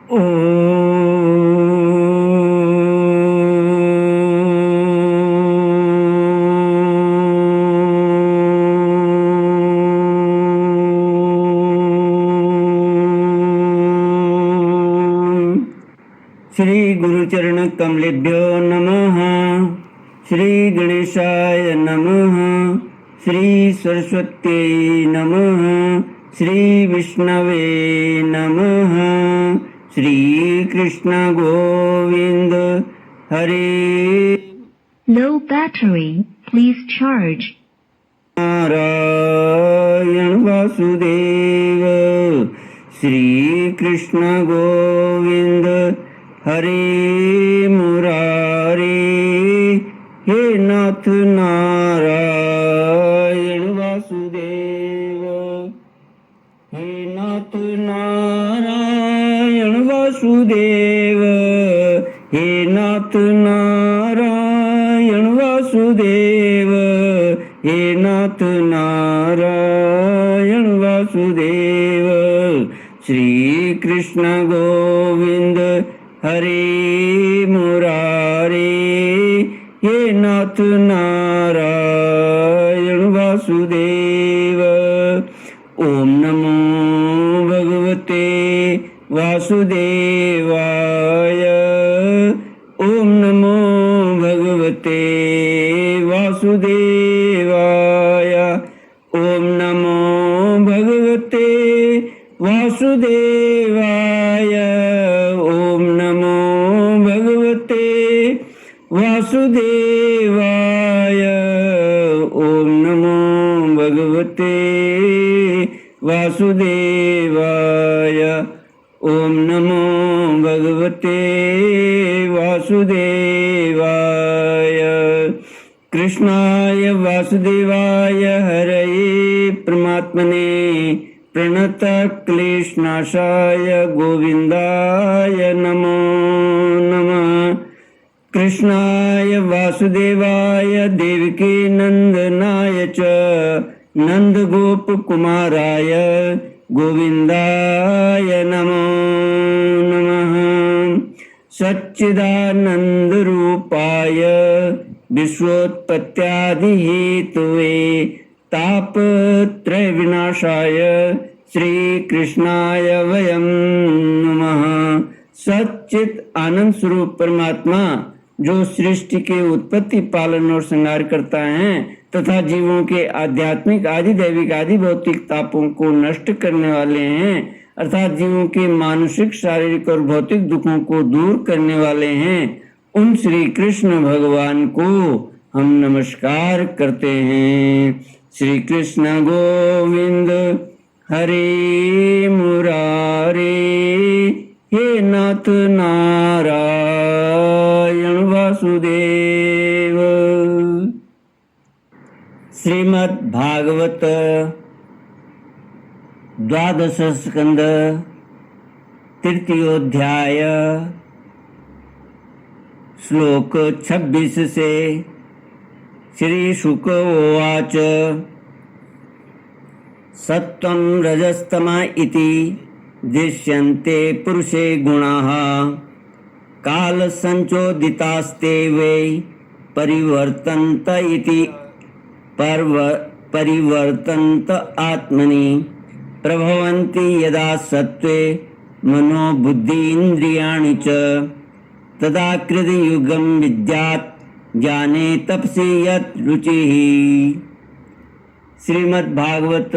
श्री गुरुचरण कमलेभ्यो नमः। श्री गणेशाय नमः। श्री सरस्वत्यै नमः। श्री विष्णवे नमः। श्री कृष्ण गोविंद हरे। Low battery, please charge. Narayan Vasudev. Shri Krishna Govind हरे मुरारे। हे नाथ नारायण वासुदेव। हे नाथ नारायण वासुदेव। हे नाथ नारायण वासुदेव। हे नाथ नारायण वासुदेव। श्री कृष्ण गोविंद हरे मुरारे। हे नाथ नारायण वासुदेव। ओम नमो भगवते वासुदेवाय। ओम नमो भगवते वासुदेवाय। ओम नमो भगवते वासुदेवाय। ओम नमो भगवते वासुदेवाय। ओम नमो भगवते वासुदेवाय। ओम नमो भगवते वासुदेवाय। कृष्णाय वासुदेवाय हरये परमात्मने प्रणत क्लेशनाशाय गोविंदाय नमो नमः। कृष्णाय वासुदेवाय देवकी नंदनाय च नंदगोप कुमाराय गोविंदाय नमो नमः। सच्चिदानंद रूपाय विश्वोत्पत्त्यादिहेतवे तापत्रय विनाशाय श्री कृष्णाय वयं नमः। सच्चित आनंद स्वरूप परमात्मा जो सृष्टि के उत्पत्ति पालन और संहार करता है तथा जीवों के आध्यात्मिक आदि दैविक आदि भौतिक तापों को नष्ट करने वाले हैं अर्थात जीवों के मानसिक शारीरिक और भौतिक दुखों को दूर करने वाले हैं, उन श्री कृष्ण भगवान को हम नमस्कार करते हैं। श्री कृष्ण गोविंद हरे मुरारे। हे नाथ नारायण वासुदेव। श्रीमद् भागवत द्वादश स्कंद तृतीयोध्याय श्लोक 26 से। श्री शुक उवाच सत्वं रजस्तम इति दृश्यन्ते पुरुषे गुणाः काल संचोदितास्ते वै परिवर्तन्त इति परिवर्तन्त आत्मनि प्रभवन्ति यदा सत्त्वे मनो बुद्धि इंद्रियाणि च तदा कृतयुगं विद्यात् ज्ञाने तपसि यत् रुचिः। श्रीमद् भागवत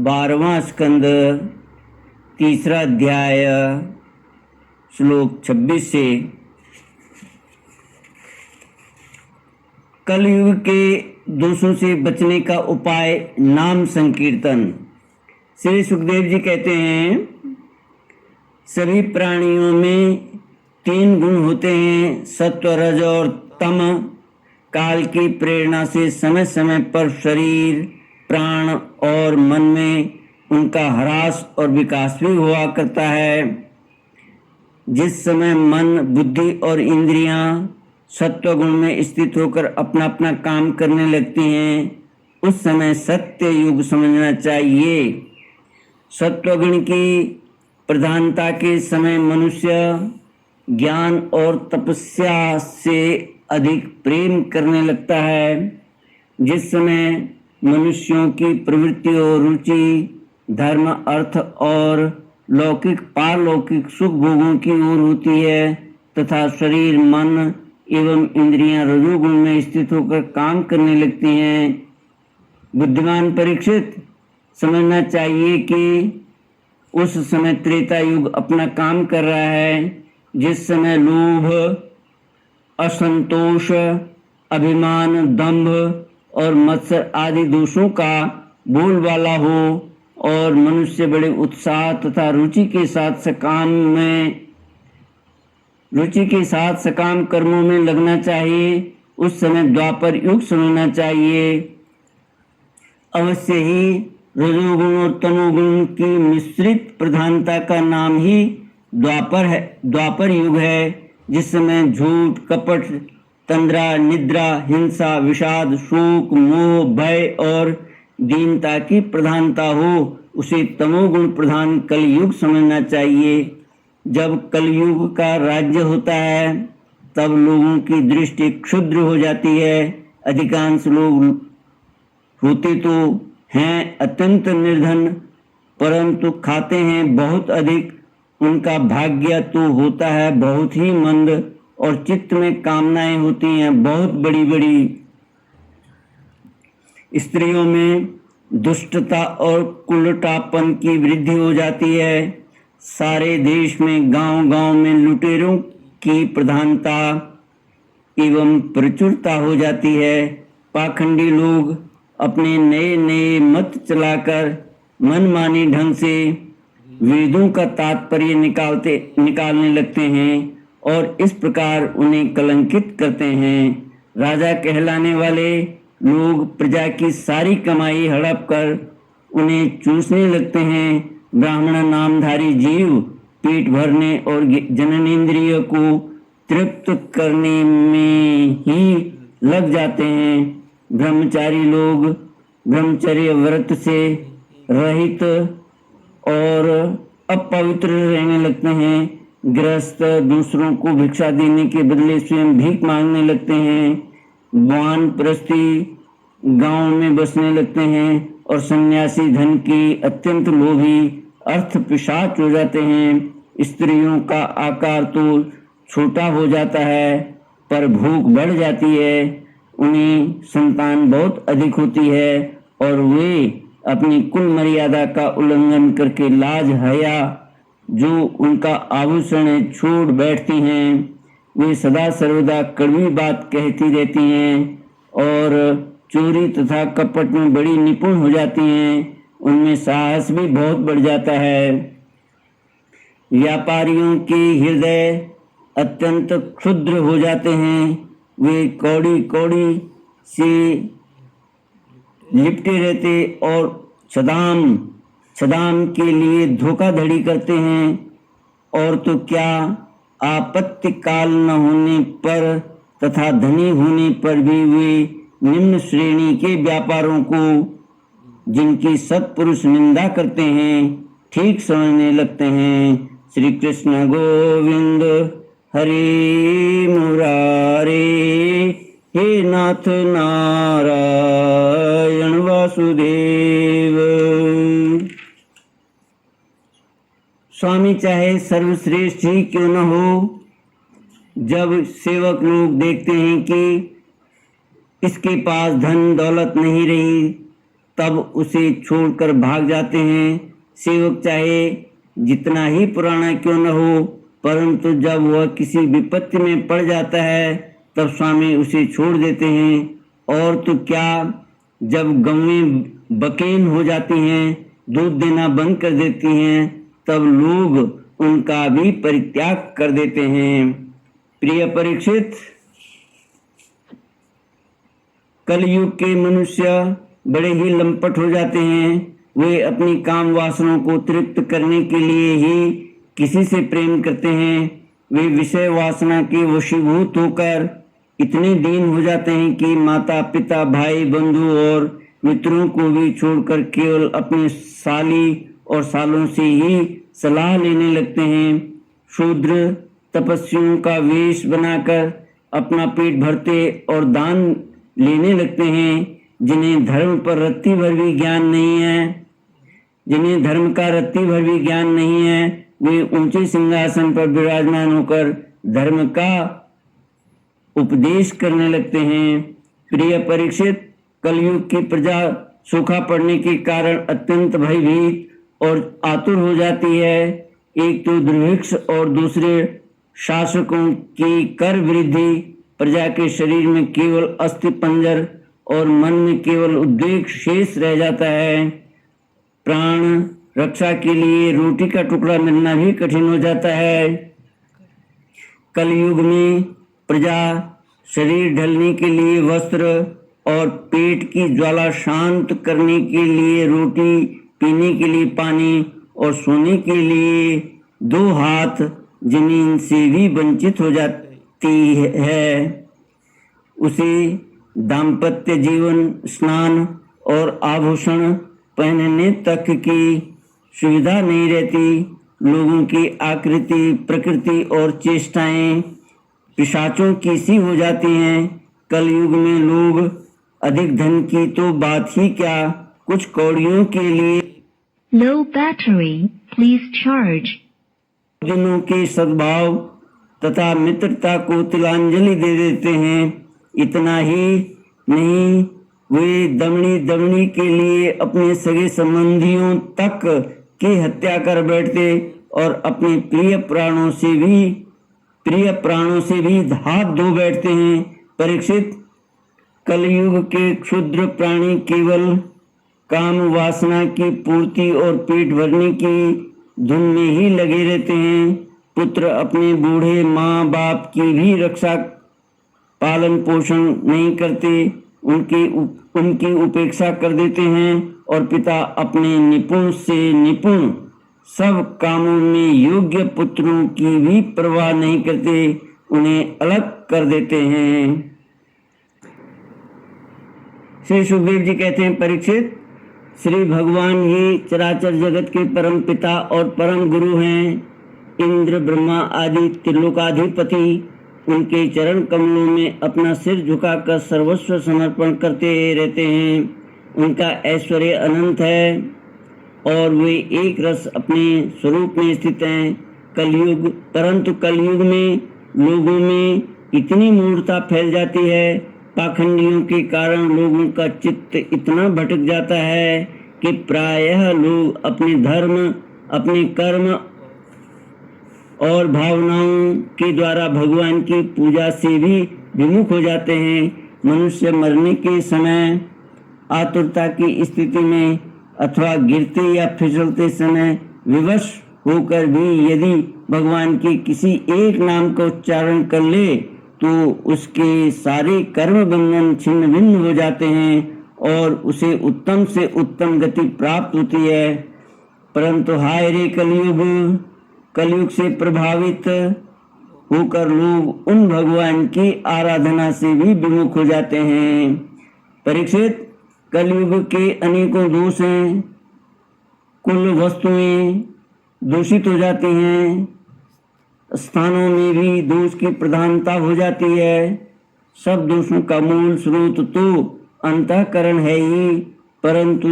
12वां स्कंद तीसरा अध्याय श्लोक 26 से। कलयुग के दोषों से बचने का उपाय नाम संकीर्तन। श्री सुखदेव जी कहते हैं सभी प्राणियों में 3 गुण होते हैं, सत्व रज और तम। काल की प्रेरणा से समय समय पर शरीर प्राण और मन में उनका ह्रास और विकास भी हुआ करता है। जिस समय मन बुद्धि और इंद्रियां सत्व गुण में स्थित होकर अपना अपना काम करने लगती हैं उस समय सत्य युग समझना चाहिए। सत्वगुण की प्रधानता के समय मनुष्य ज्ञान और तपस्या से अधिक प्रेम करने लगता है। जिस समय मनुष्यों की प्रवृत्ति और रुचि धर्म, अर्थ और लौकिक पारलौकिक सुख भोगों की ओर होती है तथा शरीर, मन एवं इंद्रियां रजोगुण में स्थित होकर काम करने लगती हैं, बुद्धिमान परीक्षित, समझना चाहिए कि उस समय त्रेता युग अपना काम कर रहा है, जिस समय लोभ, असंतोष, अभिमान, दंभ और मत्सर आदि दोषों का बोलबाला हो और मनुष्य बड़े उत्साह तथा रुचि के साथ सकाम कर्मों में लगना चाहिए, उस समय द्वापर युग समझना चाहिए। अवश्य ही रजोगुण और तमोगुण की मिश्रित प्रधानता का नाम ही द्वापर युग है, जिस समय झूठ, कपट, तंद्रा, निद्रा, हिंसा, विषाद, शोक, मोह, भय और दीनता की प्रधानता हो, उसे तमोगुण प्रधान कलयुग समझना चाहिए। जब कलयुग का राज्य होता है तब लोगों की दृष्टि क्षुद्र हो जाती है। अधिकांश लोग होते तो हैं अत्यंत निर्धन, परंतु खाते हैं बहुत अधिक। उनका भाग्य तो होता है बहुत ही मंद और चित्त में कामनाएं होती हैं बहुत बड़ी बड़ी। स्त्रियों में दुष्टता और कुलटापन की वृद्धि हो जाती है। सारे देश में गांव-गांव में लुटेरों की प्रधानता एवं प्रचुरता हो जाती है। पाखंडी लोग अपने नए नए मत चलाकर मनमानी ढंग से वेदों का तात्पर्य निकालने लगते हैं और इस प्रकार उन्हें कलंकित करते हैं। राजा कहलाने वाले लोग प्रजा की सारी कमाई हड़प कर उन्हें चूसने लगते हैं। ब्राह्मण नामधारी जीव पेट भरने और जननेंद्रिय को तृप्त करने में ही लग जाते हैं। ब्रह्मचारी लोग ब्रह्मचर्य व्रत से रहित और अपवित्र रहने लगते हैं। गृहस्थ दूसरों को भिक्षा देने के बदले स्वयं भीख मांगने लगते हैं। वानप्रस्थी गांव में बसने लगते हैं और सन्यासी धन की अत्यंत लोभी अर्थ पिशाच हो जाते हैं। स्त्रियों का आकार तो छोटा हो जाता है पर भूख बढ़ जाती है। उन्हें संतान बहुत अधिक होती है और वे अपनी कुल मर्यादा का उल्लंघन करके लाज हया जो उनका आभूषण है छोड़ बैठती हैं। वे सदा सर्वदा कड़वी बात कहती रहती हैं और चोरी तथा कपट में बड़ी निपुण हो जाती हैं। उनमें साहस भी बहुत बढ़ जाता है। व्यापारियों के हृदय अत्यंत क्षुद्र हो जाते हैं। वे कौड़ी कौड़ी से लिपटे रहते और छदाम के लिए धोखाधड़ी करते हैं। और तो क्या आपत्ति काल न होने पर तथा धनी होने पर भी वे निम्न श्रेणी के व्यापारों को जिनकी सत्पुरुष निंदा करते हैं ठीक समझने लगते हैं। श्री कृष्ण गोविंद हरे मुरारे, हे नाथ नारायण वासुदेव। स्वामी चाहे सर्वश्रेष्ठ ही क्यों न हो, जब सेवक लोग देखते हैं कि इसके पास धन दौलत नहीं रही तब उसे छोड़कर भाग जाते हैं। सेवक चाहे जितना ही पुराना क्यों न हो, परंतु जब वह किसी विपत्ति में पड़ जाता है तब स्वामी उसे छोड़ देते हैं। और तो क्या जब गौएं बकेन हो जाती हैं, दूध देना बंद कर देती हैं, तब लोग उनका भी परित्याग कर देते हैं। प्रिय परीक्षित, कलयुग के मनुष्य बड़े ही लंपट हो जाते हैं। वे अपनी काम वासनाओं को तृप्त करने के लिए ही किसी से प्रेम करते हैं। वे विषय वासना के वशीभूत होकर इतने दीन हो जाते हैं कि माता पिता भाई बंधु और मित्रों को भी छोड़कर केवल अपने साली और सालों से ही सलाह लेने लगते हैं। शूद्र तपस्वियों का वेश बनाकर अपना पेट भरते और दान लेने लगते हैं। जिन्हें धर्म पर रत्ती भर भी ज्ञान नहीं है, जिन्हें धर्म का रत्ती भर भी ज्ञान नहीं है, वे ऊंचे सिंहासन पर विराजमान होकर धर्म का उपदेश करने लगते हैं। प्रिय परीक्षित, कलयुग की प्रजा सूखा पड़ने के कारण अत्यंत भयभीत और आतुर हो जाती है। एक तो दुर्भिक्ष और दूसरे शासकों की कर वृद्धि प्रजा के शरीर में केवल अस्थि पंजर और मन में केवल उद्वेग शेष रह जाता है। प्राण रक्षा के लिए रोटी का टुकड़ा मिलना भी कठिन हो जाता है। कलयुग में प्रजा शरीर ढलने के लिए वस्त्र और पेट की ज्वाला शांत करने के लिए रोटी, पीने के लिए पानी और सोने के लिए दो हाथ जमीन से भी वंचित हो जाती है। उसे दाम्पत्य जीवन, स्नान और आभूषण पहनने तक की सुविधा नहीं रहती। लोगों की आकृति, प्रकृति और चेष्टाएं पिशाचों की सी हो जाती हैं। कलयुग में लोग अधिक धन की तो बात ही क्या, कुछ कौड़ियों के लिए Low battery, please charge. जनों के सद्भाव तथा मित्रता को तिलांजलि दे देते हैं। इतना ही नहीं, वे दमनी के लिए अपने सगे संबंधियों तक की हत्या कर बैठते और अपने प्रिय प्राणों से भी हाथ धो बैठते हैं। परीक्षित, कलयुग के क्षुद्र प्राणी केवल काम वासना की पूर्ति और पेट भरने की धुन में ही लगे रहते हैं। पुत्र अपने बूढ़े माँ बाप की भी रक्षा पालन पोषण नहीं करते, उनकी उपेक्षा कर देते हैं और पिता अपने निपुण से निपुण सब कामों में योग्य पुत्रों की भी परवाह नहीं करते, उन्हें अलग कर देते हैं। श्री सुखदेव जी कहते हैं, परीक्षित, श्री भगवान ही चराचर जगत के परम पिता और परम गुरु हैं। इंद्र, ब्रह्मा आदि त्रिलोकाधिपति उनके चरण कमलों में अपना सिर झुकाकर सर्वस्व समर्पण करते रहते हैं। उनका ऐश्वर्य अनंत है और वे एक रस अपने स्वरूप में स्थित हैं। परंतु कलयुग में लोगों में इतनी मूर्खता फैल जाती है, पाखंडियों के कारण लोगों का चित्त इतना भटक जाता है कि प्रायः लोग अपने धर्म, अपने कर्म और भावनाओं के द्वारा भगवान की पूजा से भी विमुख हो जाते हैं। मनुष्य मरने के समय आतुरता की स्थिति में अथवा गिरते या फिसलते समय विवश होकर भी यदि भगवान के किसी एक नाम का उच्चारण कर ले तो उसके सारे कर्म बंधन छिन्न भिन्न हो जाते हैं और उसे उत्तम से उत्तम गति प्राप्त होती है। परंतु हाय रे कलयुग से प्रभावित होकर लोग उन भगवान की आराधना से भी विमुख हो जाते हैं। परीक्षित, कलयुग के अनेकों दोष हैं। कुल वस्तुएं दूषित हो जाती हैं, स्थानों में भी दोष की प्रधानता हो जाती है। सब दोषों का मूल स्रोत तो अंतःकरण है ही, परंतु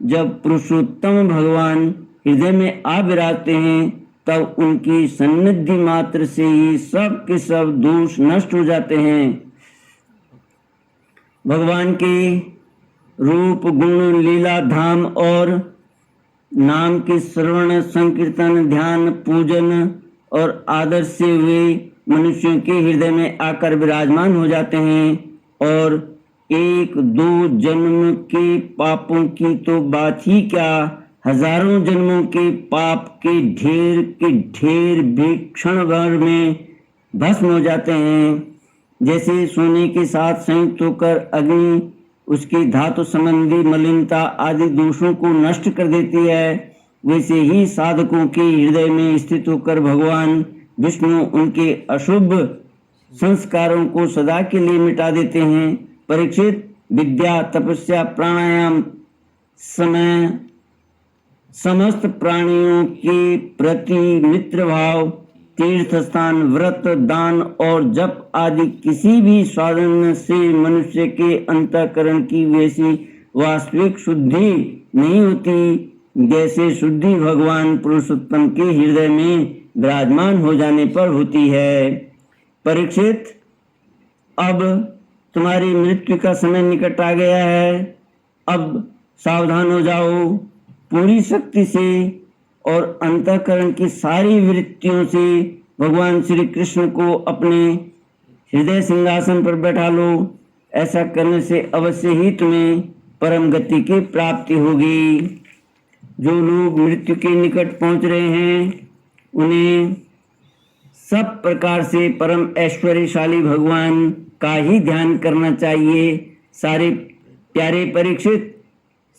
जब पुरुषोत्तम भगवान हृदय में आ विराजते हैं तब उनकी सन्निधि मात्र से ही सब के सब दोष नष्ट हो जाते हैं। भगवान के रूप, गुण, लीला, धाम और नाम के श्रवण, संकीर्तन, ध्यान, पूजन और आदर से वे मनुष्यों के हृदय में आकर विराजमान हो जाते हैं और एक दो जन्म के पापों की तो बात ही क्या, हजारों जन्मों के पाप के ढेर भी क्षण भर में भस्म हो जाते हैं। जैसे सोने के साथ संयुक्त होकर अग्नि उसकी धातु संबंधी मलिनता आदि दोषों को नष्ट कर देती है, वैसे ही साधकों के हृदय में स्थित होकर भगवान विष्णु उनके अशुभ संस्कारों को सदा के लिए मिटा देते हैं। परीक्षित, विद्या, तपस्या, प्राणायाम, समय समस्त प्राणियों के प्रति मित्र भाव, तीर्थ स्थान, व्रत, दान और जप आदि किसी भी साधन से मनुष्य के अंतःकरण की वैसी वास्तविक शुद्धि नहीं होती जैसे शुद्धि भगवान पुरुषोत्तम के हृदय में विराजमान हो जाने पर होती है। परीक्षित, अब तुम्हारी मृत्यु का समय निकट आ गया है। अब सावधान हो जाओ, पूरी शक्ति से और अंतःकरण की सारी वृत्तियों से भगवान श्री कृष्ण को अपने हृदय सिंहासन पर बैठा लो। ऐसा करने से अवश्य ही तुम्हें परम गति की प्राप्ति होगी। जो लोग मृत्यु के निकट पहुंच रहे हैं उन्हें सब प्रकार से परम ऐश्वर्यशाली भगवान का ही ध्यान करना चाहिए। सारे प्यारे परीक्षित,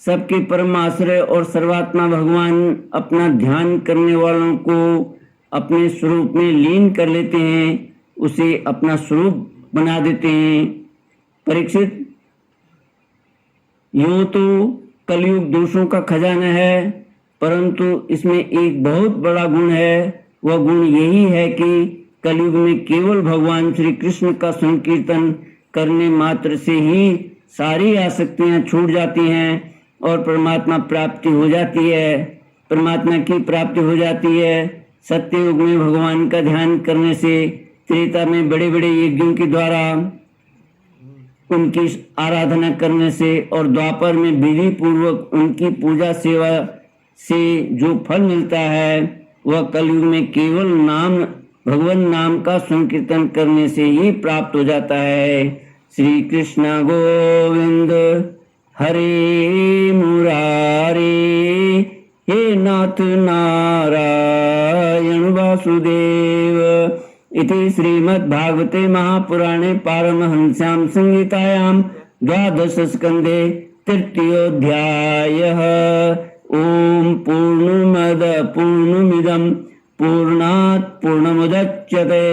सबके परम आश्रय और सर्वात्मा भगवान अपना ध्यान करने वालों को अपने स्वरूप में लीन कर लेते हैं, उसे अपना स्वरूप बना देते हैं। परीक्षित, यूं तो कलयुग दोषों का खजाना है, परंतु इसमें एक बहुत बड़ा गुण है। वह गुण यही है कि कलयुग में केवल भगवान श्री कृष्ण का संकीर्तन करने मात्र से ही सारी आसक्तियां छूट जाती हैं और परमात्मा प्राप्ति हो जाती है। परमात्मा की प्राप्ति हो जाती है। सत्ययुग में भगवान का ध्यान करने से, त्रेता में बड़े बड़े यज्ञों के द्वारा उनकी आराधना करने से और द्वापर में विधि पूर्वक उनकी पूजा सेवा से जो फल मिलता है वह कलयुग में केवल भगवान नाम का संकीर्तन करने से ही प्राप्त हो जाता है। श्री कृष्ण गोविंद हरे मुरारे, हे नाथ नारायण वासुदेव। इति श्रीमद्भागवते महापुराणे पारमहंस्यां संहितायां द्वादश स्कंदे तृतीयोऽध्यायः। ओम पूर्णमद पूर्णमिदं पूर्णात् पूर्णमुदच्यते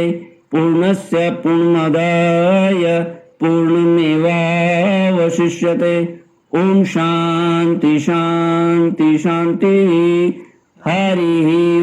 पूर्णस्य पूर्णमादाय पूर्णमेवावशिष्यते। ओम शांति शांति शांति। हरि